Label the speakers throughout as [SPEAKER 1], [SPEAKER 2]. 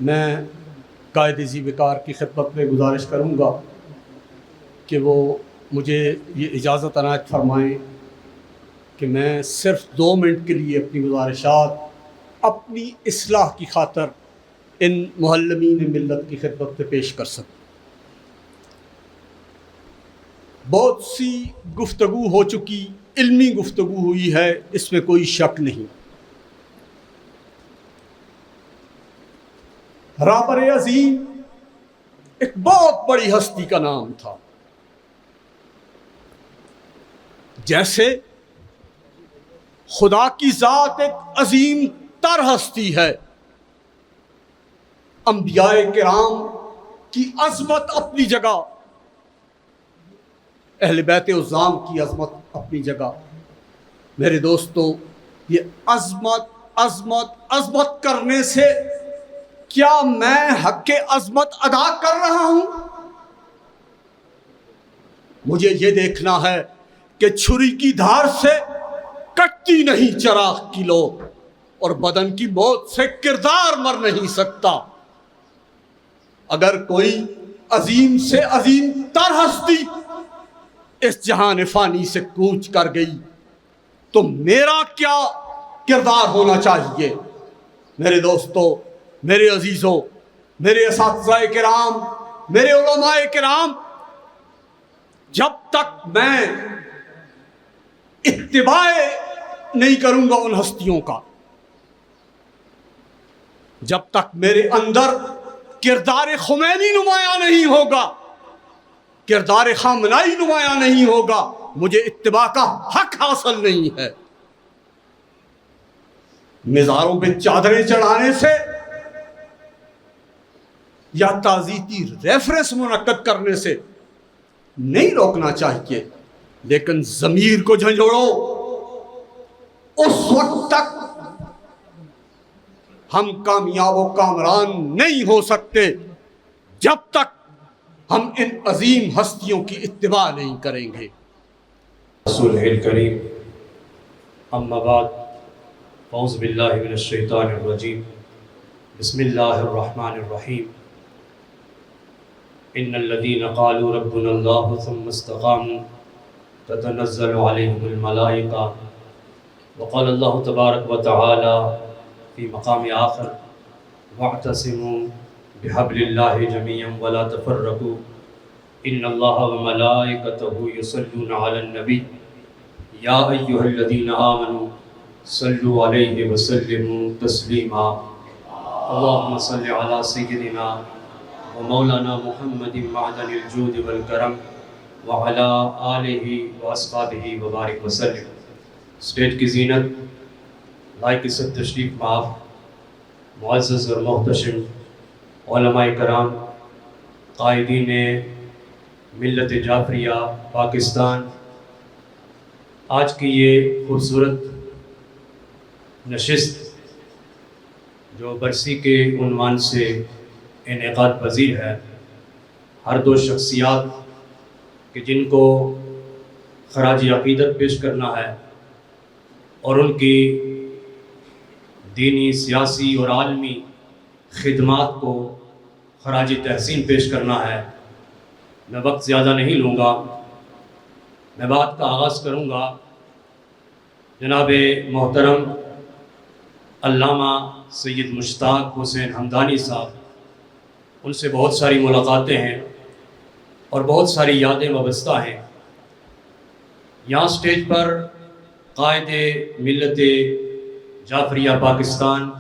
[SPEAKER 1] میں قائد ذی وقار کی خدمت میں گزارش کروں گا کہ وہ مجھے یہ اجازت عنایت فرمائیں کہ میں صرف 2 منٹ کے لیے اپنی گزارشات اپنی اصلاح کی خاطر ان معلمین ملت کی خدمت میں پیش کر سکوں۔ بہت سی گفتگو ہو چکی، علمی گفتگو ہوئی ہے، اس میں کوئی شک نہیں۔ رابر عظیم ایک بہت بڑی ہستی کا نام تھا۔ جیسے خدا کی ذات ایک عظیم تر ہستی ہے، انبیاء کرام کی عظمت اپنی جگہ، اہل بیت عظام کی عظمت اپنی جگہ۔ میرے دوستو، یہ عظمت عظمت عظمت کرنے سے کیا میں حق عظمت ادا کر رہا ہوں؟ مجھے یہ دیکھنا ہے کہ چھری کی دھار سے کٹتی نہیں چراغ کی لو، اور بدن کی موت سے کردار مر نہیں سکتا۔ اگر کوئی عظیم سے عظیم تر ہستی اس جہان فانی سے کوچ کر گئی تو میرا کیا کردار ہونا چاہیے؟ میرے دوستو، میرے عزیزوں، میرے اساتذہ کرام، میرے علماء کرام، جب تک میں اتباع نہیں کروں گا ان ہستیوں کا، جب تک میرے اندر کردار خمینی نمایاں نہیں ہوگا، کردار خامنائی نمایاں نہیں ہوگا، مجھے اتباع کا حق حاصل نہیں ہے۔ مزاروں پہ چادریں چڑھانے سے یا تعزیتی ریفرنس منعقد کرنے سے نہیں روکنا چاہیے، لیکن ضمیر کو جھنجھوڑو۔ اس وقت تک ہم کامیاب و کامران نہیں ہو سکتے جب تک ہم ان عظیم ہستیوں کی اتباع نہیں کریں گے۔
[SPEAKER 2] رسول کریم، اما بعد، اعوذ باللہ من الشیطان الرجیم، بسم اللہ الرحمن الرحیم۔ ان الذین قالوا ربنا اللہ ثم استقاموا تتنزل علیہم الملائکہ، وقال اللہ تبارک وتعالی فی مقام آخر واعتصموا بحبل اللہ جميعا ولا تفرقوا ان اللہ وملائکتہ یصلون علی النبی یا ایہا الذین آمنوا صلوا علیہ وسلموا تسلیما۔ اللہم صل علی سیدنا ومولانا محمد معدن الجود والکرم وعلی آلہ واصحابہ وبارک وسلم۔ اسٹیج کی زینت، لائق عزت تشریف مآب معزز اور محتشم علماء کرام، قائدین ملت جعفریہ پاکستان، آج کی یہ خوبصورت نشست جو برسی کے عنوان سے انعقاد پذیر ہے، ہر 2 شخصیات کہ جن کو خراج عقیدت پیش کرنا ہے اور ان کی دینی، سیاسی اور عالمی خدمات کو خراج تحسین پیش کرنا ہے۔ میں وقت زیادہ نہیں لوں گا، میں بات کا آغاز کروں گا جناب محترم علامہ سید مشتاق حسین حمدانی صاحب۔ ان سے بہت ساری ملاقاتیں ہیں اور بہت ساری یادیں وابستہ ہیں۔ یہاں سٹیج پر قائد ملت جعفریہ پاکستان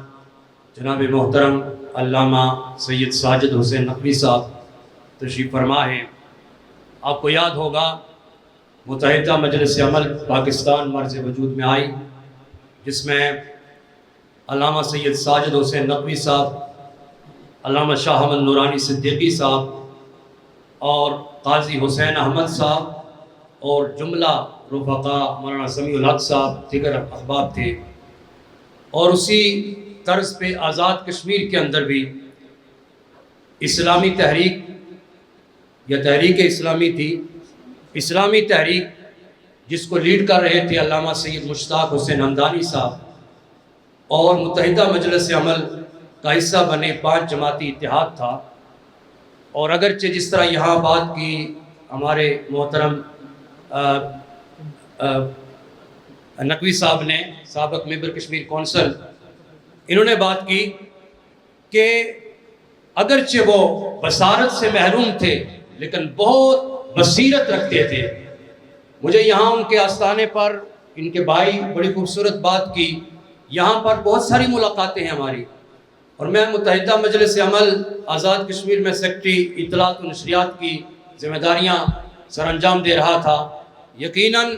[SPEAKER 2] جناب محترم علامہ سید ساجد حسین نقوی صاحب تشریف فرما ہیں۔ آپ کو یاد ہوگا متحدہ مجلس عمل پاکستان مرز وجود میں آئی، جس میں علامہ سید ساجد حسین نقوی صاحب، علامہ شاہ احمد نورانی صدیقی صاحب اور قاضی حسین احمد صاحب اور جملہ رفقا مولانا سمیع الحق صاحب دیگر احباب تھے۔ اور اسی طرز پہ آزاد کشمیر کے اندر بھی اسلامی تحریک یا تحریک اسلامی تھی، اسلامی تحریک جس کو لیڈ کر رہے تھے علامہ سید مشتاق حسین حمدانی صاحب، اور متحدہ مجلس عمل کا حصہ بنے 5 جماعتی اتحاد تھا، اور اگرچہ جس طرح یہاں بات کی ہمارے محترم نقوی صاحب نے، سابق ممبر کشمیر کونسل، انہوں نے بات کی کہ اگرچہ وہ بصارت سے محروم تھے لیکن بہت بصیرت رکھتے تھے۔ مجھے یہاں ان کے آستانے پر ان کے بھائی بڑی خوبصورت بات کی، یہاں پر بہت ساری ملاقاتیں ہیں ہماری، اور میں متحدہ مجلس عمل آزاد کشمیر میں سیکرٹری اطلاعات و نشریات کی ذمہ داریاں سر انجام دے رہا تھا۔ یقیناً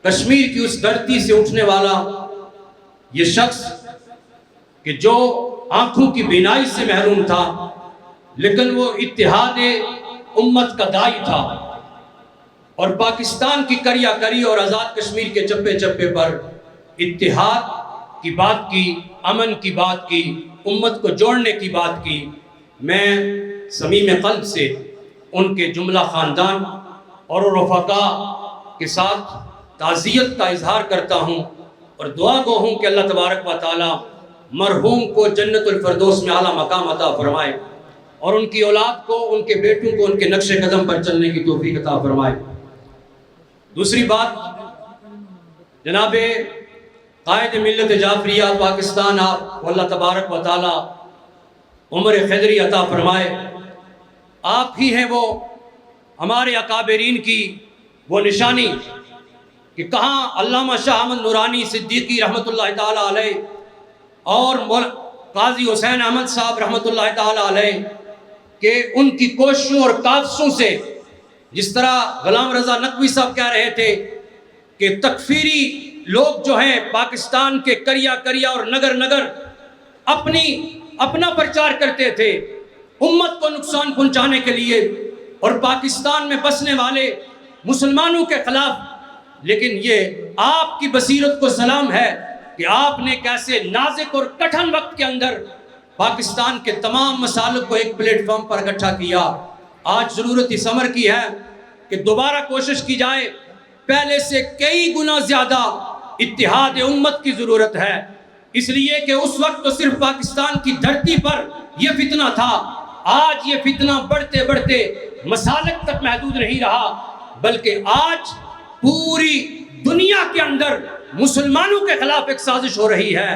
[SPEAKER 2] کشمیر کی اس دھرتی سے اٹھنے والا یہ شخص کہ جو آنکھوں کی بینائی سے محروم تھا لیکن وہ اتحاد امت کا داعی تھا، اور پاکستان کی کریا کری اور آزاد کشمیر کے چپے چپے پر اتحاد کی بات کی، امن کی بات کی، امت کو جوڑنے کی بات کی۔ میں صمیم قلب سے ان کے جملہ خاندان اور رفقا کے ساتھ تعزیت کا اظہار کرتا ہوں، اور دعا گو ہوں کہ اللہ تبارک و تعالی مرحوم کو جنت الفردوس میں اعلیٰ مقام عطا فرمائے، اور ان کی اولاد کو، ان کے بیٹوں کو ان کے نقش قدم پر چلنے کی توفیق عطا فرمائے۔ دوسری بات، جناب قائد ملت جعفریہ پاکستان آپ اللہ تبارک و تعالی عمر خیدری عطا فرمائے، آپ ہی ہیں وہ ہمارے اکابرین کی وہ نشانی کہ کہاں علامہ شاہ احمد نورانی صدیقی رحمۃ اللہ تعالی علیہ اور قاضی حسین احمد صاحب رحمۃ اللہ تعالی علیہ کہ ان کی کوششوں اور کاوشوں سے، جس طرح غلام رضا نقوی صاحب کہہ رہے تھے کہ تکفیری لوگ جو ہیں پاکستان کے کریا کریا اور نگر نگر اپنا پرچار کرتے تھے امت کو نقصان پہنچانے کے لیے اور پاکستان میں بسنے والے مسلمانوں کے خلاف، لیکن یہ آپ کی بصیرت کو سلام ہے کہ آپ نے کیسے نازک اور کٹھن وقت کے اندر پاکستان کے تمام مسائل کو ایک پلیٹ فارم پر اکٹھا کیا۔ آج ضرورت اس امر کی ہے کہ دوبارہ کوشش کی جائے، پہلے سے کئی گنا زیادہ اتحاد امت کی ضرورت ہے، اس لیے کہ اس وقت تو صرف پاکستان کی دھرتی پر یہ فتنہ تھا، آج یہ فتنہ بڑھتے بڑھتے مسالک تک محدود نہیں رہا، بلکہ آج پوری دنیا کے اندر مسلمانوں کے خلاف ایک سازش ہو رہی ہے۔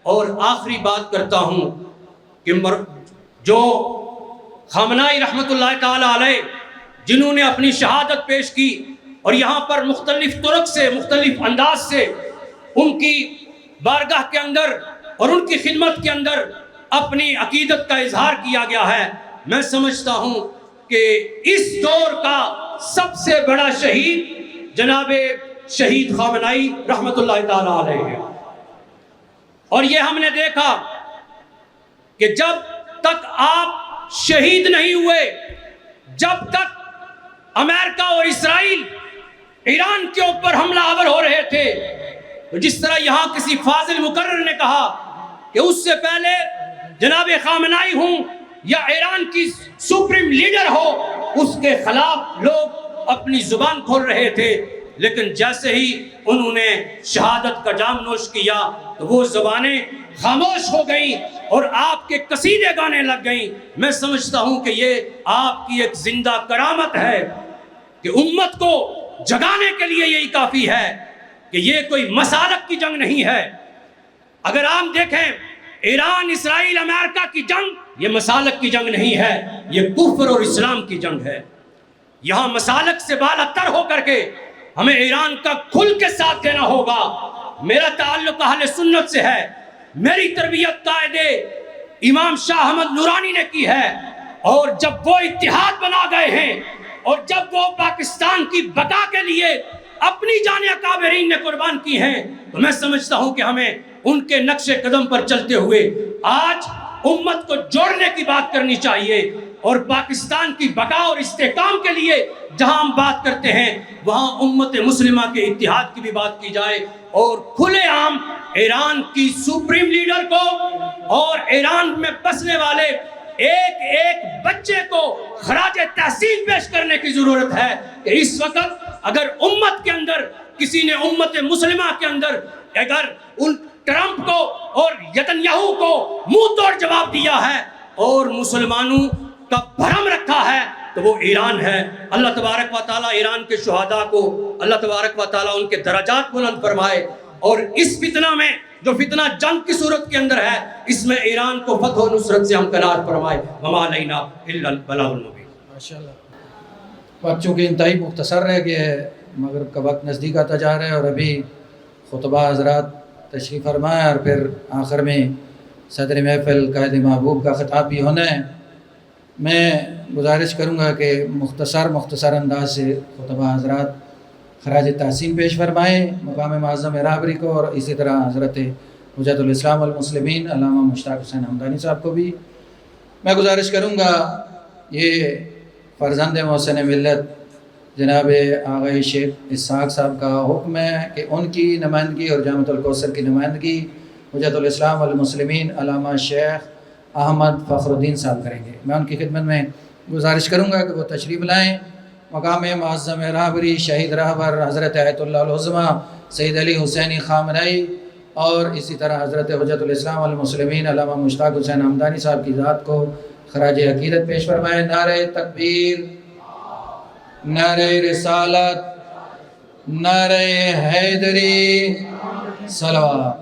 [SPEAKER 2] اور آخری بات کرتا ہوں کہ جو خامنائی رحمت اللہ تعالی علیہ جنہوں نے اپنی شہادت پیش کی اور یہاں پر مختلف طرق سے، مختلف انداز سے ان کی بارگاہ کے اندر اور ان کی خدمت کے اندر اپنی عقیدت کا اظہار کیا گیا ہے، میں سمجھتا ہوں کہ اس دور کا سب سے بڑا شہید جناب شہید خامنائی رحمت اللہ تعالی علیہ ہے۔ اور یہ ہم نے دیکھا کہ جب تک آپ شہید نہیں ہوئے، جب تک امریکہ اور اسرائیل ایران کے اوپر حملہ آور ہو رہے تھے، تو جس طرح یہاں کسی فاضل مقرر نے کہا کہ اس سے پہلے جناب خامنائی ہوں یا ایران کی سپریم لیڈر ہو، اس کے خلاف لوگ اپنی زبان کھول رہے تھے، لیکن جیسے ہی انہوں نے شہادت کا جام نوش کیا تو وہ زبانیں خاموش ہو گئیں اور آپ کے قصیدے گانے لگ گئیں۔ میں سمجھتا ہوں کہ یہ آپ کی ایک زندہ کرامت ہے کہ امت کو جگانے کے لیے یہی کافی ہے کہ یہ کوئی مسالک کی جنگ نہیں ہے۔ اگر آپ دیکھیں ایران، اسرائیل، امریکہ کی جنگ یہ مسالک کی جنگ نہیں ہے، یہ کفر اور اسلام کی جنگ ہے۔ یہاں مسالک سے بالا تر ہو کر کے ہمیں ایران کا کھل کے ساتھ دینا ہوگا۔ میرا تعلق اہل سنت سے ہے، میری تربیت قائد امام شاہ احمد نورانی نے کی ہے، اور جب وہ اتحاد بنا گئے ہیں اور جب وہ پاکستان کی بقا کے لیے اپنی جان اکابرین نے قربان کی ہیں، تو میں سمجھتا ہوں کہ ہمیں ان کے نقش قدم پر چلتے ہوئے آج امت کو جوڑنے کی بات کرنی چاہیے، اور پاکستان کی بقا اور استحکام کے لیے جہاں ہم بات کرتے ہیں وہاں امت مسلمہ کے اتحاد کی بھی بات کی جائے، اور کھلے عام ایران کی سپریم لیڈر کو اور ایران میں بسنے والے ایک ایک بچے کو خراج تحسین پیش کرنے کی ضرورت ہے کہ اس وقت اگر امت کے اندر کسی نے، امت مسلمہ کے اندر اگر ٹرمپ کو اور نتنیاہو کو منہ توڑ جواب دیا ہے اور مسلمانوں کا بھرم رکھا ہے تو وہ ایران ہے۔ اللہ تبارک و تعالیٰ ایران کے شہداء کو اللہ تبارک و تعالیٰ ان کے درجات بلند فرمائے، اور اس فتنہ میں جو فتنہ جنگ کی صورت کے اندر ہے اس میں ایران کو فتح و نصرت سے ہمکنار فرمائے۔ وما علینا الا البلاغ المبین۔
[SPEAKER 3] ماشاءاللہ، وقت چونکہ انتہائی مختصر رہ گیا ہے، مغرب کا وقت نزدیک آتا جا رہا ہے اور ابھی خطبہ حضرات تشریف فرمائے اور پھر آخر میں صدر محفل قائد محبوب کا خطاب بھی ہونا ہے۔ میں گزارش کروں گا کہ مختصر انداز سے خطبہ حضرات خراج تحسین پیش فرمائیں مقام معظم رابری کو، اور اسی طرح حضرت حجت الاسلام والمسلمین علامہ مشتاق حسین حمدانی صاحب کو بھی میں گزارش کروں گا۔ یہ فرزند محسن ملت جناب آغا شیخ اسحاق صاحب کا حکم ہے کہ ان کی نمائندگی اور جامعۃ الکوثر کی نمائندگی حجت الاسلام والمسلمین علامہ شیخ احمد فخر الدین صاحب کریں گے۔ میں ان کی خدمت میں گزارش کروں گا کہ وہ تشریف لائیں۔ مقام معظم رابری شہید رہبر حضرت آیت اللہ العظمیٰ سید علی حسینی خامنئی اور اسی طرح حضرت حجت الاسلام والمسلمین علامہ مشتاق حسین حمدانی صاحب کی ذات کو خراج عقیدت پیش فرمائے۔ نعرہ تکبیر، نعرہ رسالت، نعرہ حیدری، صلوات۔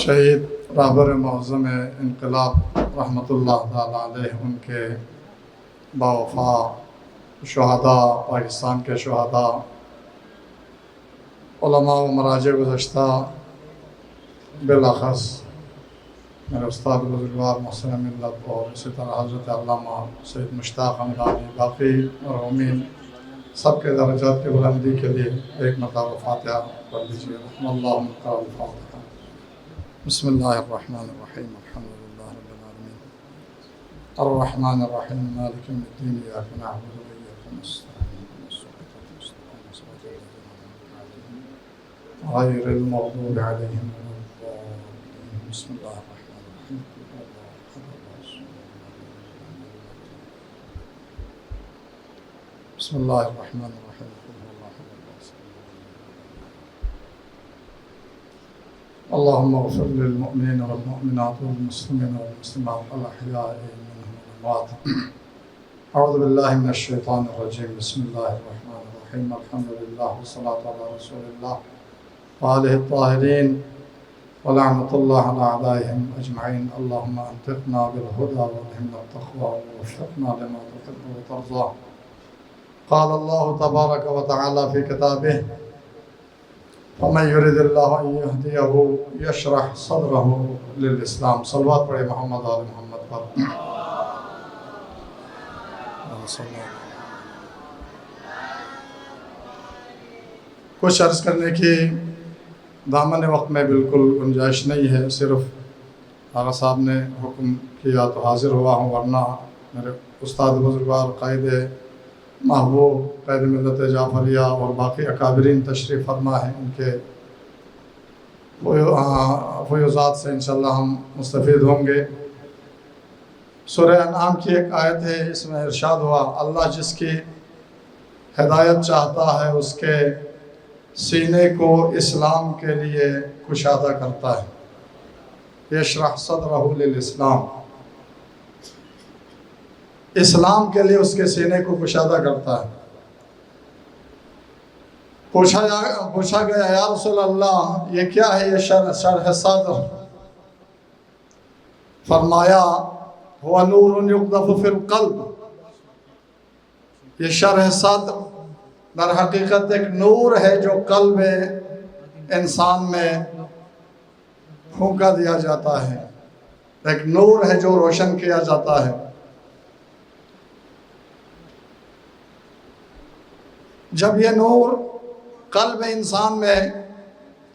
[SPEAKER 4] شہید رہبر معظم انقلاب رحمۃ اللہ تعالیٰ علیہ، ان کے باوفا شہداء، پاکستان کے شہداء، علماء و مراجع گزشتہ، بالاخص میرے استاد بزرگوار محسن ملت اور اسی طرح حضرت علامہ سید مشتاق حمدانی، باقی مرحومین سب کے درجات کی بلندی کے لیے ایک مرتبہ فاتحہ پڑھ لیجیے۔ اللہم قرأ الفاتحہ۔ بسم اللہ الرحمن الرحیم، الحمد للہ رب العالمین، الرحمن الرحیم، مالک یوم الدین، ایاک نعبد و ایاک نستعین، اهدنا الصراط المستقیم، صراط الذین انعمت علیہم غیر المغضوب علیہم ولا الضالین۔ بسم اللہ الرحمن الرحیم، بسم اللہ الرحمن الرحیم، اللهم اغفر للمؤمنين والمؤمنات والمسلمين والمسلمات الأحياء منهم والأموات۔ أعوذ بالله من الشيطان الرجيم، بسم الله الرحمن الرحيم، الحمد لله والصلاة على رسول الله وآله الطاهرين ولعنة الله على أعدائهم أجمعين۔ اللهم أنطقنا بالهدى والهمنا التقوى ووفقنا لما تحب وترضى۔ قال الله تبارك وتعالى في كتابه: ومن يرد الله أن يهديه يشرح صدره للإسلام۔ صلوات پڑھے محمد آل محمد پر۔ کچھ عرض کرنے کی دامن وقت میں بالکل گنجائش نہیں ہے، صرف آغا صاحب نے حکم کیا تو حاضر ہوا ہوں، ورنہ میرے استاد بزرگوار قائد محبوب قائد ملت جعفریہ اور باقی اکابرین تشریف فرما ہیں، ان کے فیوزات سے انشاءاللہ ہم مستفید ہوں گے۔ سورہ انعام کی ایک آیت ہے، اس میں ارشاد ہوا: اللہ جس کی ہدایت چاہتا ہے اس کے سینے کو اسلام کے لیے کشادہ کرتا ہے۔ یشرح صدرہ للاسلام، اسلام کے لیے اس کے سینے کو کشادہ کرتا ہے۔ پوچھا گیا یا رسول اللہ یہ کیا ہے یہ شرح صدر؟ فرمایا هو نور یقذف فی القلب، یہ شرح صدر در حقیقت ایک نور ہے جو قلب انسان میں پھونکا دیا جاتا ہے، ایک نور ہے جو روشن کیا جاتا ہے۔ جب یہ نور قلب انسان میں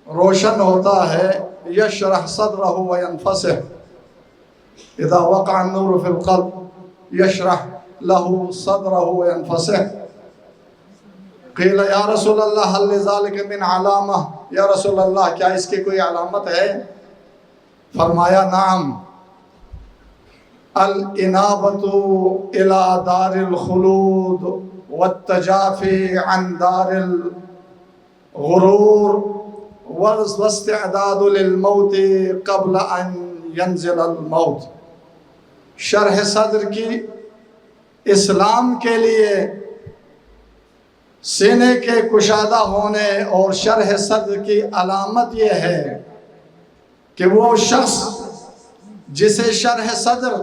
[SPEAKER 4] روشن ہوتا ہے، یشرح صدرہ وینفسح، اذا وقع النور فی القلب یشرح له صدرہ وینفسح۔ قیل یا رسول اللہ هل لذلك من علامہ، یا رسول اللہ کیا اس کی کوئی علامت ہے؟ فرمایا نعم، الانابۃ الی دار الخلود والتجافی عن دار الغرور واستعداد للموت قبل ان ينزل الموت. شرح صدر کی اسلام کے لیے سینے کے کشادہ ہونے اور شرح صدر کی علامت یہ ہے کہ وہ شخص جسے شرح صدر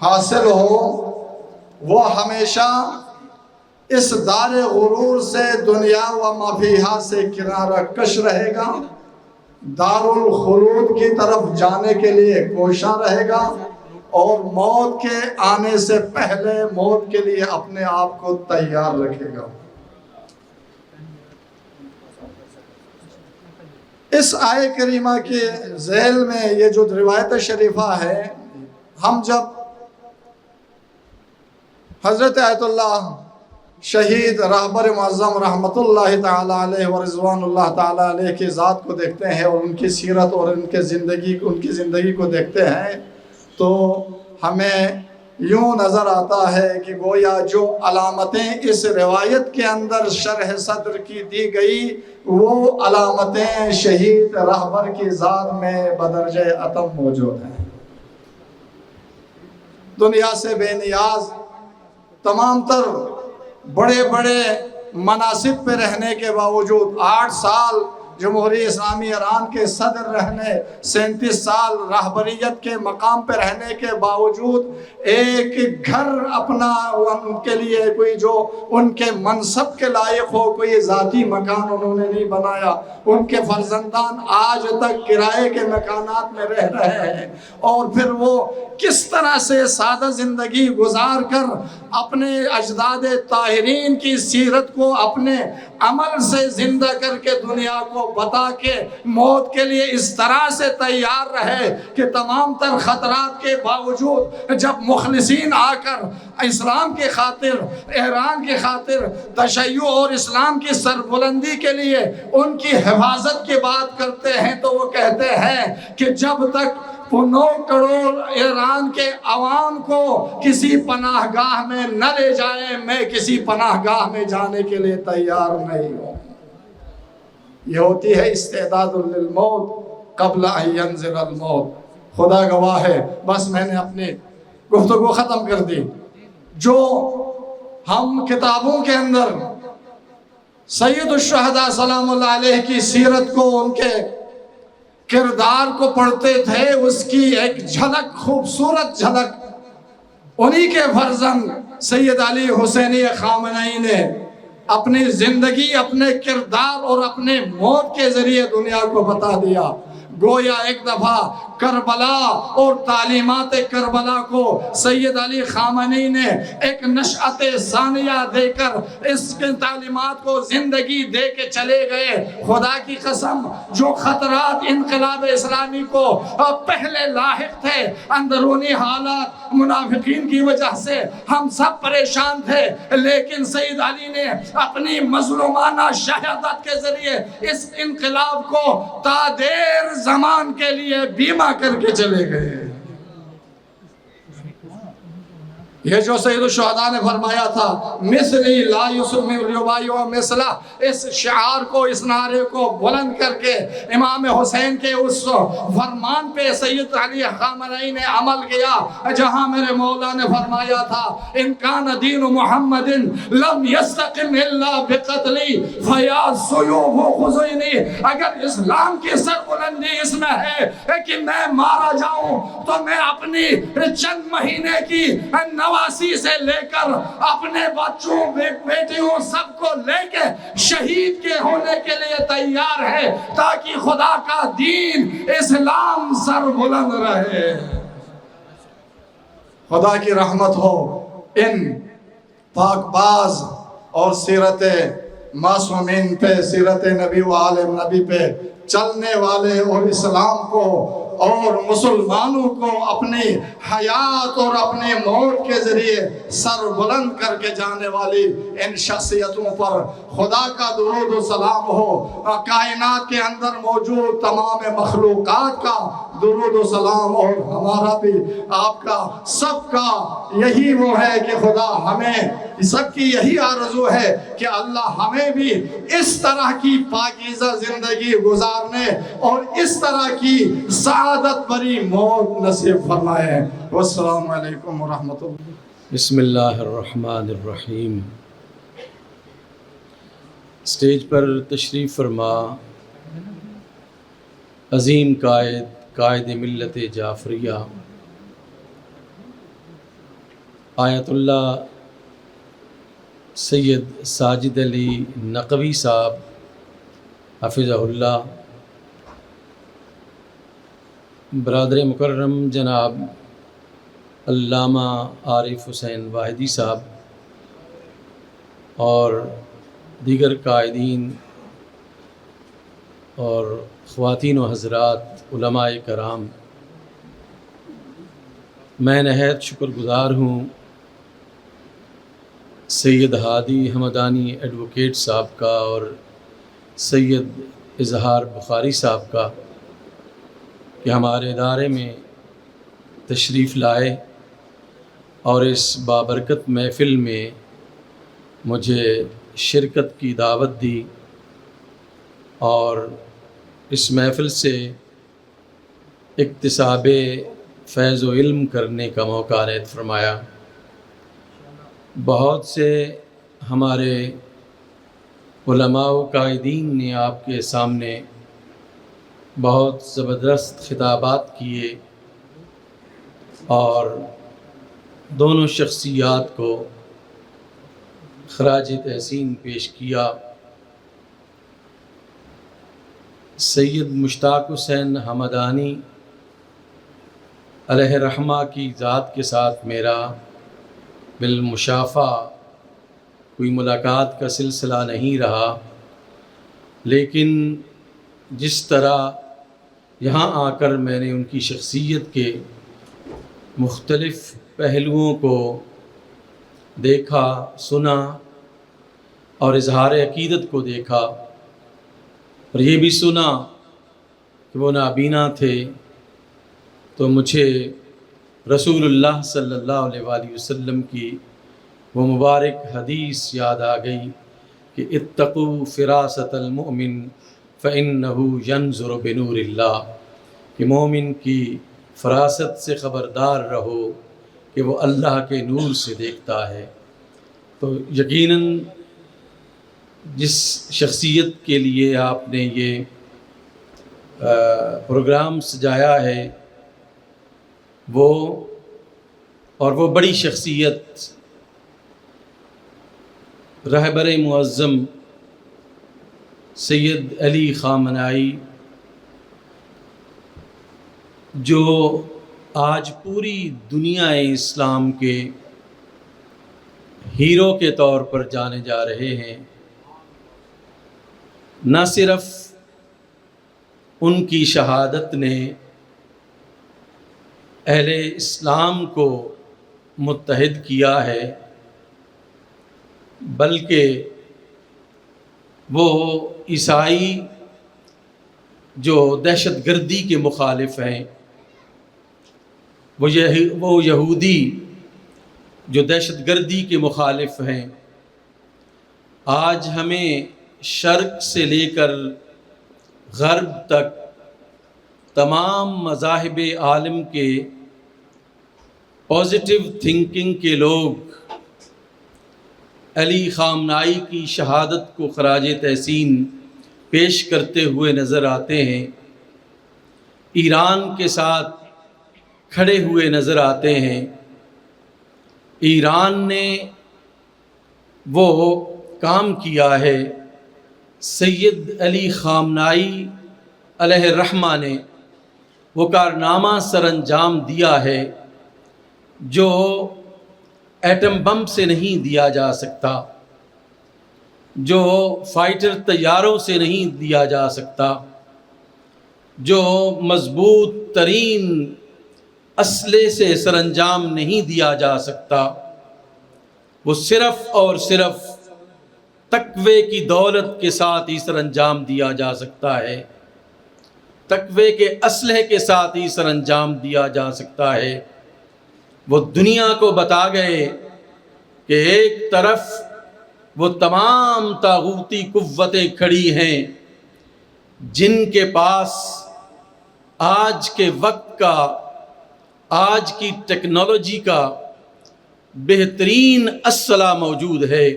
[SPEAKER 4] حاصل ہو وہ ہمیشہ اس دار غرور سے دنیا و ما فیہا سے کنارہ کش رہے گا، دار الخلود کی طرف جانے کے لیے کوشاں رہے گا، اور موت کے آنے سے پہلے موت کے لیے اپنے آپ کو تیار رکھے گا۔ اس آیہ کریمہ کے ذیل میں یہ جو روایت شریفہ ہے، ہم جب حضرت آیت اللہ شہید رہبر معظم رحمت اللہ تعالی علیہ و رضوان اللہ تعالی علیہ کی ذات کو دیکھتے ہیں اور ان کی سیرت اور ان کی زندگی کو دیکھتے ہیں تو ہمیں یوں نظر آتا ہے کہ گویا جو علامتیں اس روایت کے اندر شرح صدر کی دی گئی وہ علامتیں شہید رہبر کی ذات میں بدرجہ اتم موجود ہیں۔ دنیا سے بے نیاز، تمام تر بڑے بڑے مناصب پہ رہنے کے باوجود، 8 سال جمہوریہ اسلامی ایران کے صدر رہنے، 37 سال رہبریت کے مقام پہ رہنے کے باوجود ایک گھر اپنا ان کے لیے کوئی جو ان کے منصب کے لائق ہو کوئی ذاتی مکان انہوں نے نہیں بنایا۔ ان کے فرزندان آج تک کرائے کے مکانات میں رہ رہے ہیں، اور پھر وہ کس طرح سے سادہ زندگی گزار کر اپنے اجداد طاہرین کی سیرت کو اپنے عمل سے زندہ کر کے دنیا کو بتا کے موت کے لیے اس طرح سے تیار رہے کہ تمام تر خطرات کے باوجود جب مخلصین آ کر اسلام کے خاطر، ایران کے خاطر، تشیع اور اسلام کی سربلندی کے لیے ان کی حفاظت کی بات کرتے ہیں تو وہ کہتے ہیں کہ جب تک 9 کروڑ ایران کے عوام کو کسی پناہ گاہ میں نہ لے جائیں میں کسی پناہ گاہ میں جانے کے لیے تیار نہیں ہوں۔ یہ ہوتی ہے استعداد للموت قبل ان ینزل الموت۔ خدا گواہ ہے، بس میں نے اپنی گفتگو ختم کر دی۔ جو ہم کتابوں کے اندر سید الشہداء سلام اللہ علیہ کی سیرت کو، ان کے کردار کو پڑھتے تھے، اس کی ایک جھلک، خوبصورت جھلک انہی کے فرزند سید علی حسینی خامنئی نے اپنی زندگی، اپنے کردار اور اپنے موت کے ذریعے دنیا کو بتا دیا۔ گویا ایک دفعہ کربلا اور تعلیمات کربلا کو سید علی خامنئی نے ایک نشأت ثانیہ دے کر اس کے تعلیمات کو زندگی دے کے چلے گئے۔ خدا کی قسم، جو خطرات انقلاب اسلامی کو پہلے لاحق تھے، اندرونی حالات، منافقین کی وجہ سے ہم سب پریشان تھے، لیکن سید علی نے اپنی مظلومانہ شہادت کے ذریعے اس انقلاب کو تا دیر زمان کے لیے بیمہ کر کے چلے گئے۔ یہ جو سید الشہداء نے فرمایا تھا، مثلی لا یبایع مثلا، اس شعار کو، اس نعرے کو بلند کر کے امام حسین کے اس فرمان پہ سید علی خامنئی نے عمل کیا، جہاں میرے مولا نے فرمایا تھا ان کان دین محمد لم یستقم الا بقتلی فیا سیوف خزینی، اگر اسلام کی سربلندی اس میں ہے کہ میں مارا جاؤں تو میں اپنی چند مہینے کی نواسی سے لے کر اپنے بچوں، بیٹیوں سب کو لے کے شہید کے ہونے کے لیے تیار ہے تاکہ خدا کا دین اسلام سر بلند رہے۔ خدا کی رحمت ہو ان پاک باز اور سیرت معصومین پہ، سیرت نبی و آل نبی پہ چلنے والے اور اسلام کو اور مسلمانوں کو اپنی حیات اور اپنی موت کے ذریعے سر بلند کر کے جانے والی ان شخصیتوں پر خدا کا درود و سلام ہو۔ کائنات کے اندر موجود تمام مخلوقات کا درود و سلام، اور ہمارا بھی، آپ کا، سب کا یہی وہ ہے کہ خدا ہمیں سب کی یہی آرزو ہے کہ اللہ ہمیں بھی اس طرح کی پاکیزہ زندگی گزارنے اور اس طرح کی سعادت بری موت نصیب فرمائے۔ والسلام علیکم ورحمۃ اللہ۔
[SPEAKER 5] بسم اللہ الرحمن الرحیم۔ اسٹیج پر تشریف فرما عظیم قائد ملت جعفریہ آیت اللہ سید ساجد علی نقوی صاحب حفظہ اللہ، برادر مکرم جناب علامہ عارف حسین واحدی صاحب اور دیگر قائدین اور خواتین و حضرات علماء کرام، میں نہایت شکر گزار ہوں سید ہادی حمدانی ایڈوکیٹ صاحب کا اور سید اظہار بخاری صاحب کا کہ ہمارے ادارے میں تشریف لائے اور اس بابرکت محفل میں مجھے شرکت کی دعوت دی اور اس محفل سے اکتساب فیض و علم کرنے کا موقع عنایت فرمایا۔ بہت سے ہمارے علماء و قائدین نے آپ کے سامنے بہت زبردست خطابات کیے اور دونوں شخصیات کو خراج تحسین پیش کیا۔ سید مشتاق حسین حمدانی علیہ رحمہ کی ذات کے ساتھ میرا بالمشافہ کوئی ملاقات کا سلسلہ نہیں رہا، لیکن جس طرح یہاں آ کر میں نے ان کی شخصیت کے مختلف پہلوؤں کو دیکھا، سنا اور اظہار عقیدت کو دیکھا اور یہ بھی سنا کہ وہ نابینا تھے، تو مجھے رسول اللہ صلی اللہ علیہ وآلہ وسلم کی وہ مبارک حدیث یاد آ گئی کہ اتقوا فراست المؤمن فإنه ينظر بنور اللہ، کہ مومن کی فراست سے خبردار رہو کہ وہ اللہ کے نور سے دیکھتا ہے۔ تو یقیناً جس شخصیت کے لیے آپ نے یہ پروگرام سجایا ہے وہ بڑی شخصیت رہبر معظم سید علی خامنائی، جو آج پوری دنیا اسلام کے ہیرو کے طور پر جانے جا رہے ہیں، نہ صرف ان کی شہادت نے اہل اسلام کو متحد کیا ہے، بلکہ وہ عیسائی جو دہشت گردی کے مخالف ہیں، وہ یہودی جو دہشت گردی کے مخالف ہیں، آج ہمیں شرق سے لے کر غرب تک تمام مذاہب عالم کے پازیٹیو تھنکنگ کے لوگ علی خامنائی کی شہادت کو خراج تحسین پیش کرتے ہوئے نظر آتے ہیں، ایران کے ساتھ کھڑے ہوئے نظر آتے ہیں۔ ایران نے وہ کام کیا ہے، سید علی خامنائی علیہ الرحمہ نے وہ کارنامہ سر انجام دیا ہے جو ایٹم بم سے نہیں دیا جا سکتا، جو فائٹر طیاروں سے نہیں دیا جا سکتا، جو مضبوط ترین اسلحے سے سر انجام نہیں دیا جا سکتا، وہ صرف اور صرف تقوی کی دولت کے ساتھ ہی سر انجام دیا جا سکتا ہے، تقوی کے اسلحے کے ساتھ ہی سر انجام دیا جا سکتا ہے۔ وہ دنیا کو بتا گئے کہ ایک طرف وہ تمام طاغوتی قوتیں کھڑی ہیں جن کے پاس آج کے وقت کا، آج کی ٹیکنالوجی کا بہترین اسلحہ موجود ہے،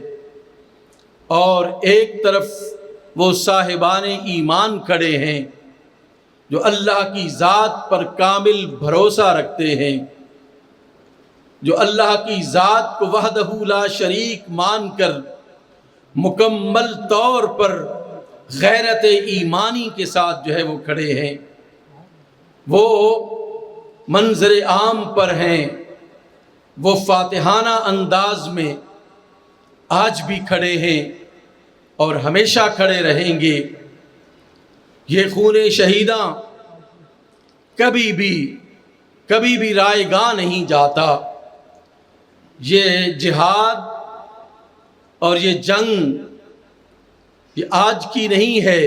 [SPEAKER 5] اور ایک طرف وہ صاحبان ایمان کھڑے ہیں جو اللہ کی ذات پر کامل بھروسہ رکھتے ہیں، جو اللہ کی ذات کو وحدہ لا شریک مان کر مکمل طور پر غیرت ایمانی کے ساتھ جو ہے وہ کھڑے ہیں۔ وہ منظر عام پر ہیں، وہ فاتحانہ انداز میں آج بھی کھڑے ہیں اور ہمیشہ کھڑے رہیں گے۔ یہ خون شہیداں کبھی بھی رائے گاہ نہیں جاتا۔ یہ جہاد اور یہ جنگ یہ آج کی نہیں ہے۔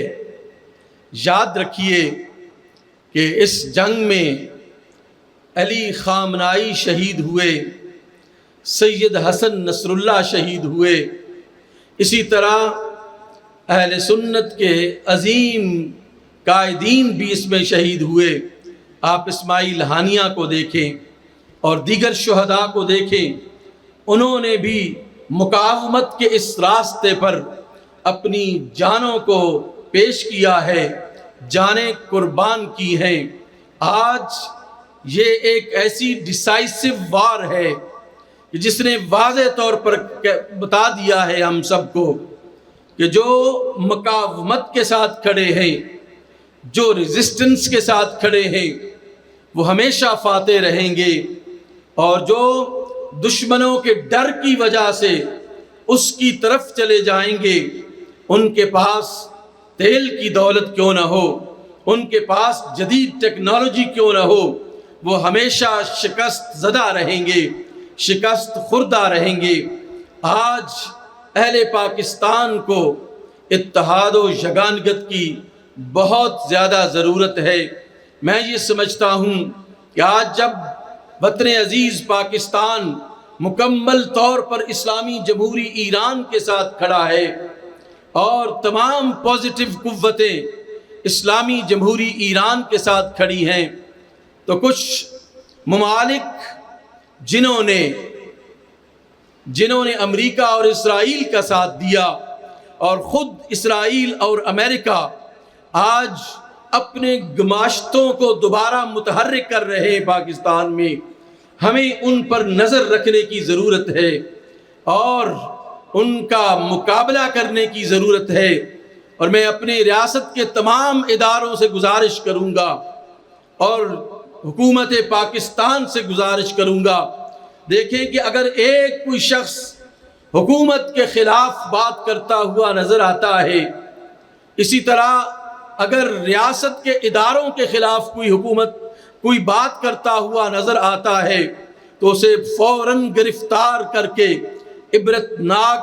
[SPEAKER 5] یاد رکھیے کہ اس جنگ میں علی خامنائی شہید ہوئے، سید حسن نصر اللہ شہید ہوئے، اسی طرح اہل سنت کے عظیم قائدین بھی اس میں شہید ہوئے۔ آپ اسماعیل ہانیہ کو دیکھیں اور دیگر شہداء کو دیکھیں، انہوں نے بھی مقاومت کے اس راستے پر اپنی جانوں کو پیش کیا ہے، جانیں قربان کی ہیں۔ آج یہ ایک ایسی ڈیسائسو وار ہے جس نے واضح طور پر بتا دیا ہے ہم سب کو کہ جو مقاومت کے ساتھ کھڑے ہیں، جو ریزسٹنس کے ساتھ کھڑے ہیں، وہ ہمیشہ فاتح رہیں گے، اور جو دشمنوں کے ڈر کی وجہ سے اس کی طرف چلے جائیں گے، ان کے پاس تیل کی دولت کیوں نہ ہو، ان کے پاس جدید ٹیکنالوجی کیوں نہ ہو، وہ ہمیشہ شکست زدہ رہیں گے، شکست خوردہ رہیں گے۔ آج اہل پاکستان کو اتحاد و یگانگت کی بہت زیادہ ضرورت ہے۔ میں یہ سمجھتا ہوں کہ آج جب وطن عزیز پاکستان مکمل طور پر اسلامی جمہوری ایران کے ساتھ کھڑا ہے اور تمام پازیٹیو قوتیں اسلامی جمہوری ایران کے ساتھ کھڑی ہیں، تو کچھ ممالک جنہوں نے امریکہ اور اسرائیل کا ساتھ دیا، اور خود اسرائیل اور امریکہ آج اپنے گماشتوں کو دوبارہ متحرک کر رہے ہیں پاکستان میں، ہمیں ان پر نظر رکھنے کی ضرورت ہے اور ان کا مقابلہ کرنے کی ضرورت ہے۔ اور میں اپنی ریاست کے تمام اداروں سے گزارش کروں گا اور حکومت پاکستان سے گزارش کروں گا، دیکھیں کہ اگر ایک کوئی شخص حکومت کے خلاف بات کرتا ہوا نظر آتا ہے، اسی طرح اگر ریاست کے اداروں کے خلاف کوئی بات کرتا ہوا نظر آتا ہے تو اسے فوراً گرفتار کر کے عبرتناک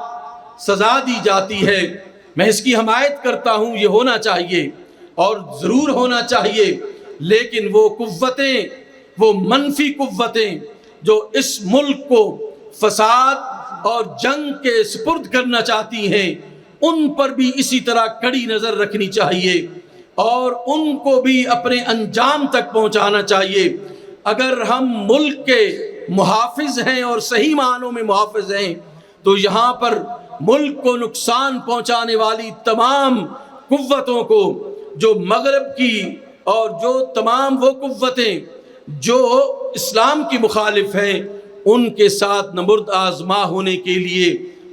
[SPEAKER 5] سزا دی جاتی ہے۔ میں اس کی حمایت کرتا ہوں، یہ ہونا چاہیے اور ضرور ہونا چاہیے، لیکن وہ قوتیں، وہ منفی قوتیں جو اس ملک کو فساد اور جنگ کے سپرد کرنا چاہتی ہیں، ان پر بھی اسی طرح کڑی نظر رکھنی چاہیے اور ان کو بھی اپنے انجام تک پہنچانا چاہیے۔ اگر ہم ملک کے محافظ ہیں اور صحیح معنوں میں محافظ ہیں تو یہاں پر ملک کو نقصان پہنچانے والی تمام قوتوں کو، جو مغرب کی اور جو تمام وہ قوتیں جو اسلام کی مخالف ہیں، ان کے ساتھ نبرد آزما ہونے کے لیے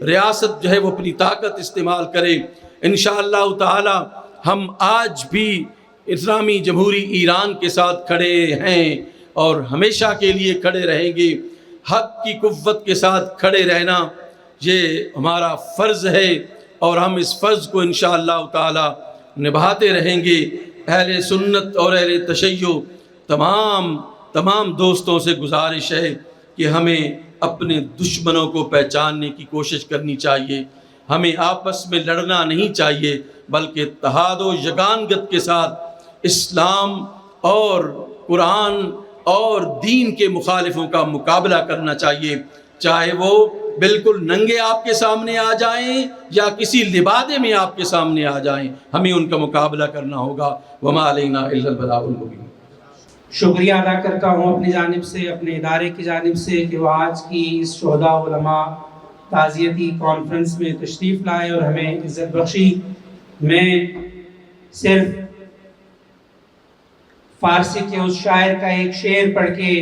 [SPEAKER 5] ریاست جو ہے وہ اپنی طاقت استعمال کرے۔ انشاءاللہ تعالی ہم آج بھی اسلامی جمہوری ایران کے ساتھ کھڑے ہیں اور ہمیشہ کے لیے کھڑے رہیں گے۔ حق کی قوت کے ساتھ کھڑے رہنا یہ ہمارا فرض ہے اور ہم اس فرض کو انشاءاللہ تعالی نبھاتے رہیں گے۔ اہل سنت اور اہل تشیع تمام دوستوں سے گزارش ہے کہ ہمیں اپنے دشمنوں کو پہچاننے کی کوشش کرنی چاہیے، ہمیں آپس میں لڑنا نہیں چاہیے، بلکہ اتحاد و یگانگت کے ساتھ اسلام اور قرآن اور دین کے مخالفوں کا مقابلہ کرنا چاہیے۔ چاہے وہ بالکل ننگے آپ کے سامنے آ جائیں یا کسی لبادے میں آپ کے سامنے آ جائیں، ہمیں ان کا مقابلہ کرنا ہوگا۔ وما علینا الا البلاغ المبین۔
[SPEAKER 6] شکریہ ادا کرتا ہوں اپنی جانب سے، اپنے ادارے کی جانب سے، کہ وہ آج کی اس شہداء علماء تعزیتی کانفرنس میں تشریف لائے اور ہمیں عزت بخشی۔ میں صرف فارسی کے اس شاعر کا ایک شعر پڑھ کے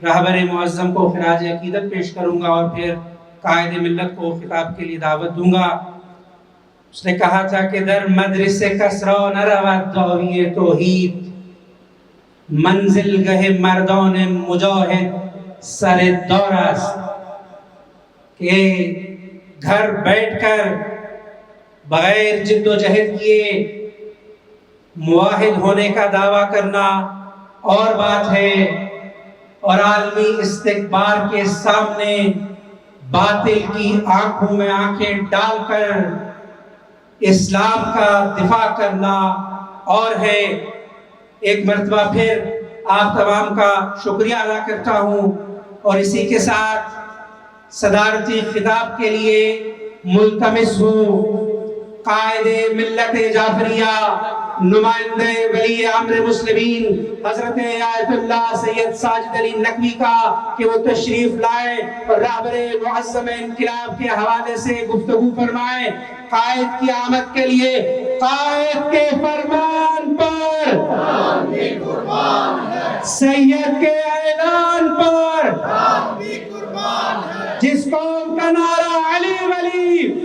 [SPEAKER 6] رہبر معظم کو خراج عقیدت پیش کروں گا اور پھر قائد ملت کو خطاب کے لیے دعوت دوں گا۔ اس نے کہا تھا کہ در مدرسے کسرا نرود داوی توحید، منزل گہ مردان مجاہد سر دار است۔ کہ گھر بیٹھ کر بغیر جد و جہد کیے موحد ہونے کا دعویٰ کرنا اور بات ہے، اور عالمی استکبار کے سامنے باطل کی آنکھوں میں آنکھیں ڈال کر اسلام کا دفاع کرنا اور ہے۔ ایک مرتبہ پھر آپ تمام کا شکریہ ادا کرتا ہوں، اور اسی کے ساتھ صدارتی خطاب کے لیے ملتمس ہوں قائد ملت جعفریہ، نمائندہ ولی امر مسلمین حضرت آیت اللہ سید ساجد علی نقوی کا، کہ وہ تشریف لائے اور رہبر معظم انقلاب کے حوالے سے گفتگو فرمائے۔ قائد کی آمد کے لیے قائد کے فرمان پر، سید کے اعلان پر، جس قوم کا نعرہ علی ولی،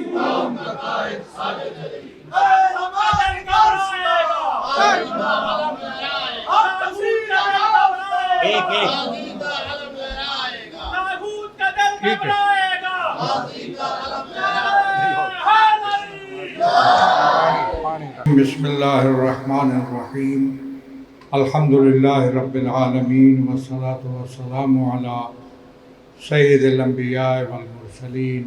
[SPEAKER 4] بسم اللہ الرحمن الرحیم، الحمدللہ رب العالمین، والصلاة والسلام علی سید الانبیاء والمرسلین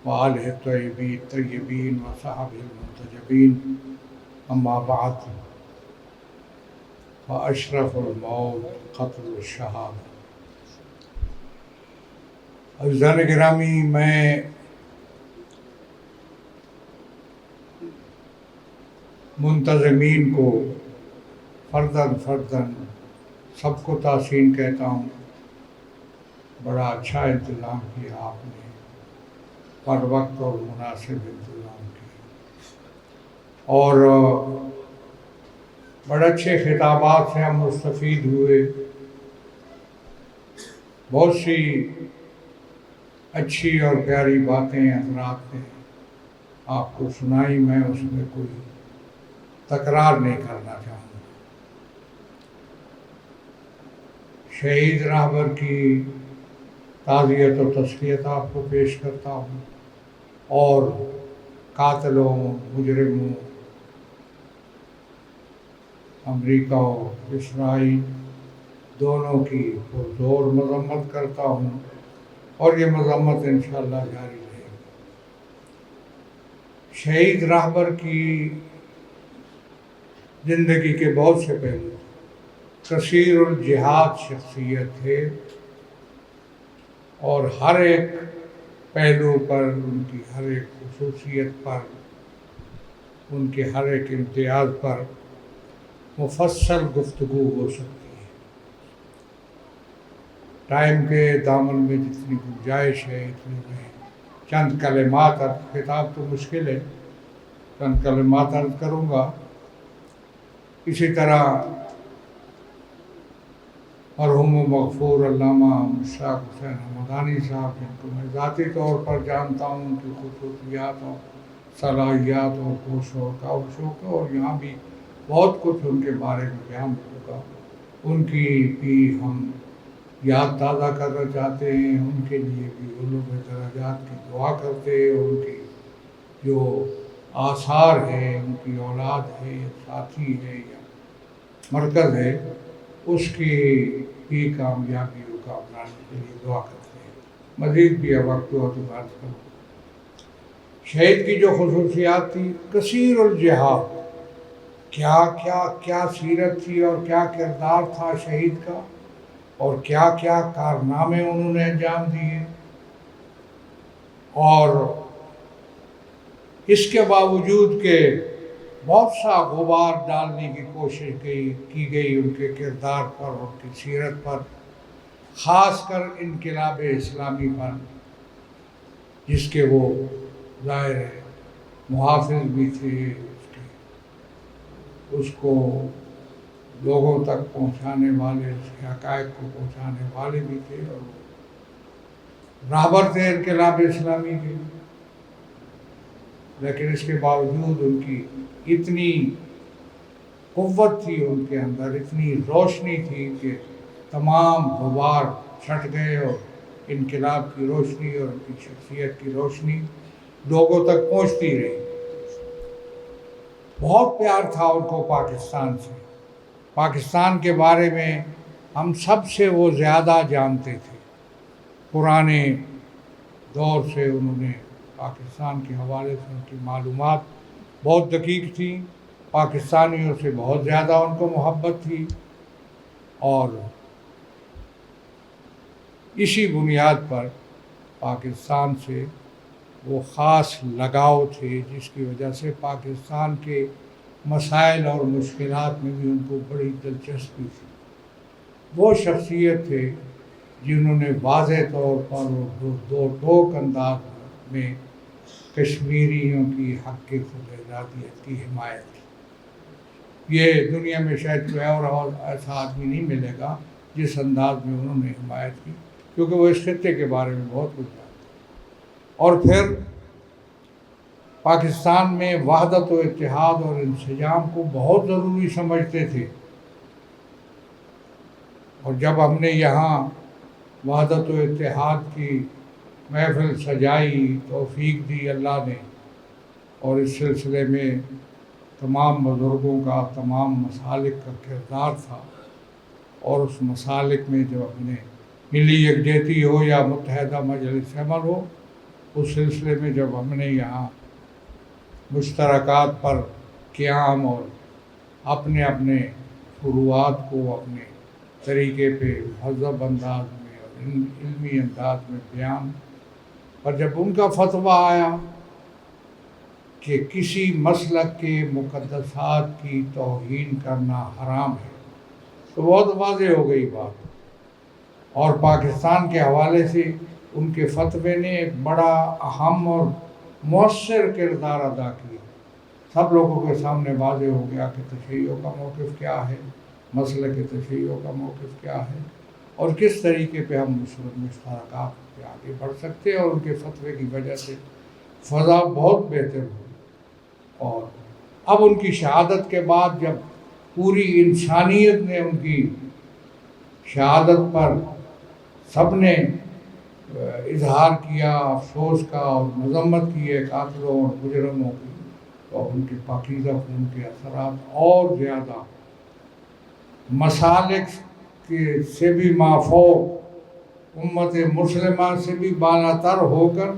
[SPEAKER 4] وآلہ الطیبین الطیبین وصحبہ المنتجبین، اما بعد فاشرف الموت قتل الشہادہ۔ عزیزان گرامی، میں منتظمین کو فرداً سب کو تحسین کہتا ہوں۔ بڑا اچھا انتظام کیا آپ نے، پر وقت اور مناسب انتظام کیا، اور بڑے اچھے خطابات سے ہم مستفید ہوئے۔ بہت سی اچھی اور پیاری باتیں حضرات نے آپ کو سنائی، میں اس میں کوئی تکرار نہیں کرنا چاہوں گا۔ شہید رہبر کی تعزیت و تسلیت آپ کو پیش کرتا ہوں، اور قاتلوں، مجرموں، امریکہ و اسرائیل دونوں کی پرزور مذمت کرتا ہوں، اور یہ مذمت انشاءاللہ جاری رہے گی۔ شہید رہبر کی زندگی کے بہت سے پہلو، کثیر الجہاد شخصیت تھے، اور ہر ایک پہلو پر، ان کی ہر ایک خصوصیت پر، ان کے ہر ایک امتیاز پر مفصل گفتگو ہو سکتی ہے۔ ٹائم کے دامن میں جتنی گنجائش ہے اتنی میں چند کلمات، خطاب تو مشکل ہے، چند کلمات عرض کروں گا۔ اسی طرح مرحوم و مغفور علامہ مشتاق حسین حمدانی صاحب، جن کو میں ذاتی طور پر جانتا ہوں، ان کی خصوصیات اور صلاحیات اور شوق، اور یہاں بھی بہت کچھ ان کے بارے میں بیان ہوگا، ان کی بھی ہم یاد تازہ کرنا چاہتے ہیں، ان کے لیے بھی علوم درجات کی دعا کرتے ہیں، ان کی جو آثار ہے، ان کی اولاد ہے، ساتھی ہے یا مرکز ہے، اس کی بھی کامیابیوں کا بنانے کے لیے دعا کرتے ہیں۔ مزید بھی وقت ہوا تو بات کروں۔ شہید کی جو خصوصیات تھی، کثیر الجہاد، کیا سیرت تھی اور کیا کردار تھا شہید کا، اور کیا کارنامے انہوں نے انجام دیے، اور اس کے باوجود کہ بہت سا غبار ڈالنے کی کوشش کی گئی ان کے کردار پر، ان کی سیرت پر، خاص کر انقلاب اسلامی پر، جس کے وہ ظاہر ہے محافظ بھی تھے، اس کو لوگوں تک پہنچانے والے، اس کے حقائق کو پہنچانے والے بھی تھے، اور رہبر تھے انقلاب اسلامی کے۔ لیکن اس کے باوجود ان کی اتنی قوت تھی ان کے اندر، اتنی روشنی تھی کہ تمام غبار چھٹ گئے، اور انقلاب کی روشنی اور ان کی شخصیت کی روشنی لوگوں تک پہنچتی رہی۔ بہت پیار تھا ان کو پاکستان سے، پاکستان کے بارے میں ہم سب سے وہ زیادہ جانتے تھے۔ پرانے دور سے انہوں نے پاکستان کے حوالے سے ان کی معلومات بہت دقیق تھیں، پاکستانیوں سے بہت زیادہ ان کو محبت تھی، اور اسی بنیاد پر پاکستان سے وہ خاص لگاؤ تھے، جس کی وجہ سے پاکستان کے مسائل اور مشکلات میں بھی ان کو بڑی دلچسپی تھی۔ وہ شخصیت تھے جنہوں نے واضح طور پر دو ٹوک انداز میں کشمیریوں کی حق خود ارادیت کی حمایت کی۔ یہ دنیا میں شاید کوئی اور ایسا آدمی نہیں ملے گا جس انداز میں انہوں نے حمایت کی، کیونکہ وہ اس خطے کے بارے میں بہت کچھ جانتے۔ اور پھر پاکستان میں وحدت و اتحاد اور انسجام کو بہت ضروری سمجھتے تھے، اور جب ہم نے یہاں وحدت و اتحاد کی محفل سجائی، توفیق دی اللہ نے، اور اس سلسلے میں تمام بزرگوں کا، تمام مسالک کا کردار تھا، اور اس مسالک میں جب ہم نے ملی یکجہتی ہو یا متحدہ مجلس عمل ہو، اس سلسلے میں جب ہم نے یہاں مشترکات پر قیام اور اپنے اپنے فروعات کو اپنے طریقے پہ مہذب انداز میں اور علمی انداز میں بیان، اور جب ان کا فتویٰ آیا کہ کسی مسلک کے مقدسات کی توہین کرنا حرام ہے، تو بہت واضح ہو گئی بات، اور پاکستان کے حوالے سے ان کے فتوے نے ایک بڑا اہم اور مؤثر کردار ادا کیا۔ سب لوگوں کے سامنے واضح ہو گیا کہ تشیعوں کا موقف کیا ہے، مسلک تشیعوں کا موقف کیا ہے، اور کس طریقے پہ ہم مشترکات پہ آگے بڑھ سکتے ہیں، اور ان کے فتوے کی وجہ سے فضا بہت بہتر ہوئی۔ اور اب ان کی شہادت کے بعد جب پوری انسانیت نے ان کی شہادت پر سب نے اظہار کیا افسوس کا اور مذمت کی ہے قاتلوں اور مجرموں کی، تو ان کے پاکیزہ خون کے اثرات اور زیادہ مسالک کے سے بھی مافوق، امت مسلمہ سے بھی بالاتر ہو کر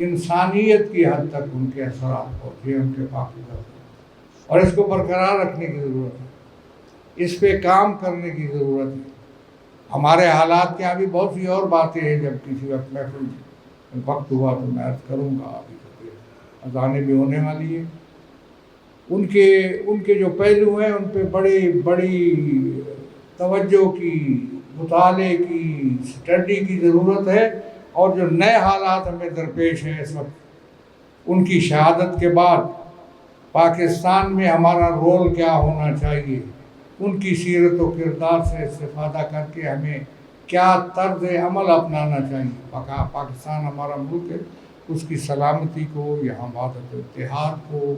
[SPEAKER 4] انسانیت کی حد تک ان کے اثرات پہنچے، ان کے پاکیزہ خون، اور اس کو برقرار رکھنے کی ضرورت ہے، اس پہ کام کرنے کی ضرورت ہے۔ ہمارے حالات کے ابھی بہت سی اور باتیں ہیں، جب کسی وقت محفل وقت ہوا تو میں عرض کروں گا، ابھی اذانیں بھی ہونے والی ہے۔ ان کے جو پہلو ہیں ان پہ بڑی توجہ کی، مطالعے کی، اسٹڈی کی ضرورت ہے، اور جو نئے حالات ہمیں درپیش ہیں اس وقت، ان کی شہادت کے بعد پاکستان میں ہمارا رول کیا ہونا چاہیے، ان کی سیرت و کردار سے استفادہ کر کے ہمیں کیا طرز عمل اپنانا چاہیے۔ پاکستان ہمارا ملک ہے، اس کی سلامتی کو، یہاں وحدت و اتحاد کو،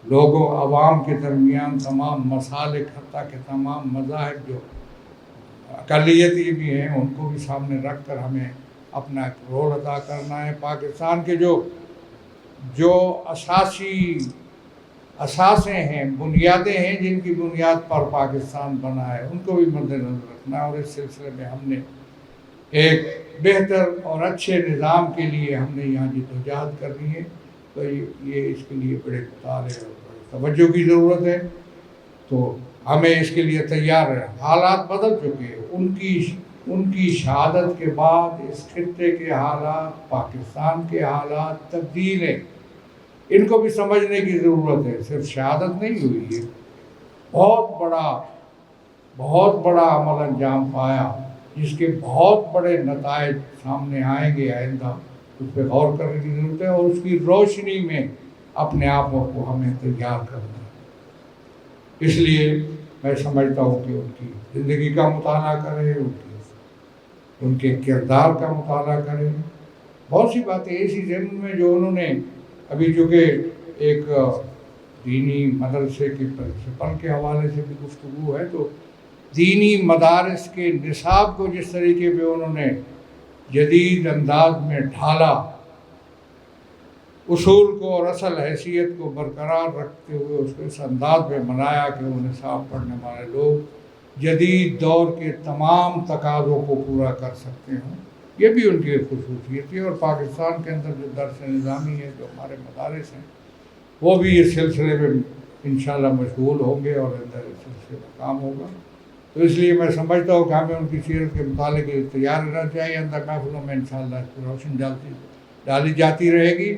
[SPEAKER 4] لوگوں عوام کے درمیان تمام مسالک حتیٰ کہ تمام مذاہب جو اقلیتی بھی ہیں ان کو بھی سامنے رکھ کر ہمیں اپنا ایک رول ادا کرنا ہے۔ پاکستان کے جو اساسیں ہیں، بنیادیں ہیں، جن کی بنیاد پر پاکستان بنا ہے، ان کو بھی مد نظر رکھنا ہے، اور اس سلسلے میں ہم نے ایک بہتر اور اچھے نظام کے لیے ہم نے یہاں جدوجہد کرنی ہے، تو یہ اس کے لیے بڑے مطالعے اور بڑے توجہ کی ضرورت ہے، تو ہمیں اس کے لیے تیار ہے۔ حالات بدل چکے ہیں، ان کی ان کی شہادت کے بعد اس خطے کے حالات، پاکستان کے حالات تبدیل ہیں. ان کو بھی سمجھنے کی ضرورت ہے. صرف شہادت نہیں ہوئی ہے، بہت بڑا عمل انجام پایا جس کے بہت بڑے نتائج سامنے آئیں گے آئندہ. اس پہ غور کرنے کی ضرورت ہے اور اس کی روشنی میں اپنے آپ کو ہمیں تیار کرنا ہے. اس لیے میں سمجھتا ہوں کہ ان کی زندگی کا مطالعہ کریں، ان کے کردار کا مطالعہ کریں. بہت سی باتیں ایسی ذہن میں جو انہوں نے ابھی، چونکہ ایک دینی مدرسے کے پرنسپل کے حوالے سے بھی گفتگو ہے، تو دینی مدارس کے نصاب کو جس طریقے پہ انہوں نے جدید انداز میں ڈھالا، اصول کو اور اصل حیثیت کو برقرار رکھتے ہوئے اس کو اس انداز میں بنایا کہ وہ نصاب پڑھنے والے لوگ جدید دور کے تمام تقاضوں کو پورا کر سکتے ہوں. یہ بھی ان کی خصوصیت ہے. اور پاکستان کے اندر جو درس نظامی ہے، جو ہمارے مدارس ہیں، وہ بھی اس سلسلے میں انشاءاللہ مشغول ہوں گے اور اندر اس سلسلے میں کام ہوگا. تو اس لیے میں سمجھتا ہوں کہ ہمیں ان کی سیرت کے مطالعے کے لیے تیار رہنا چاہیے. اندر محفلوں میں انشاءاللہ اس کو روشن ڈالی جاتی رہے گی.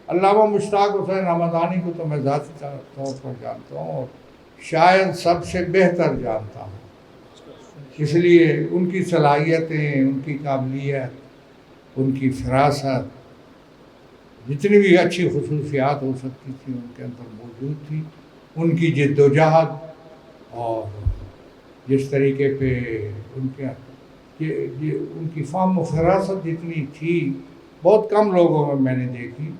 [SPEAKER 4] علامہ مشتاق حسین حمدانی کو تو میں ذاتی طور پر جانتا ہوں اور شاید سب سے بہتر جانتا ہوں. اس لیے ان کی صلاحیتیں، ان کی قابلیت، ان کی فراست، جتنی بھی اچھی خصوصیات ہو سکتی تھیں ان کے اندر موجود تھی. ان کی جد و جہد اور جس طریقے پہ ان کی فہم و فراست جتنی تھی، بہت کم لوگوں میں نے دیکھی.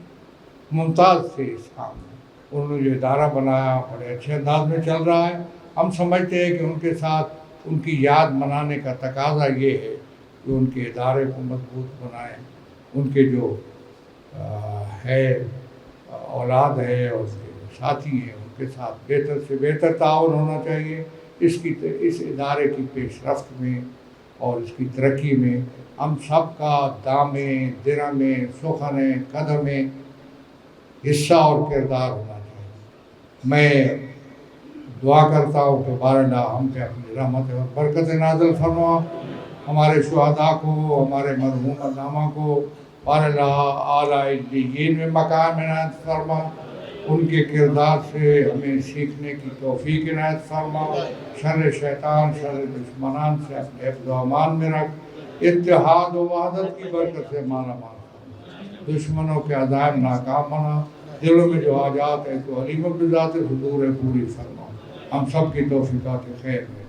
[SPEAKER 4] ممتاز تھے اس کام میں. انہوں نے جو ادارہ بنایا بڑے اچھے انداز میں چل رہا ہے. ہم سمجھتے ہیں کہ ان کے ساتھ ان کی یاد منانے کا تقاضا یہ ہے کہ ان کے ادارے کو مضبوط بنائیں. ان کے جو ہے اولاد ہے اور اس کے جو ساتھی ہیں، ان کے ساتھ بہتر سے بہتر تعاون ہونا چاہیے. اس ادارے کی پیش رفت میں اور اس کی ترقی میں ہم سب کا دامیں درہمیں سخنیں قدمیں حصہ اور کردار ہونا چاہیے. میں دعا کرتا ہوں کہ بارہا ہم پہ اپنی رحمت اور برکت نازل فرما. ہمارے شہداء کو، ہمارے مرحوم علامہ کو بارہا اعلیٰ علیین میں مقام عنایت فرما. ان کے کردار سے ہمیں سیکھنے کی توفیق عنایت فرما. شر شیطان، شر دشمنان سے اپنے حفظ و امان میں رکھ. اتحاد و وحدت کی برکت سے مالا مال فرما. دشمنوں کے عزائم ناکام بنا. دلوں میں جو حاجات ہیں تو علیم بذات حضور پوری فرما. ہم سب کی توفیقات خیر میں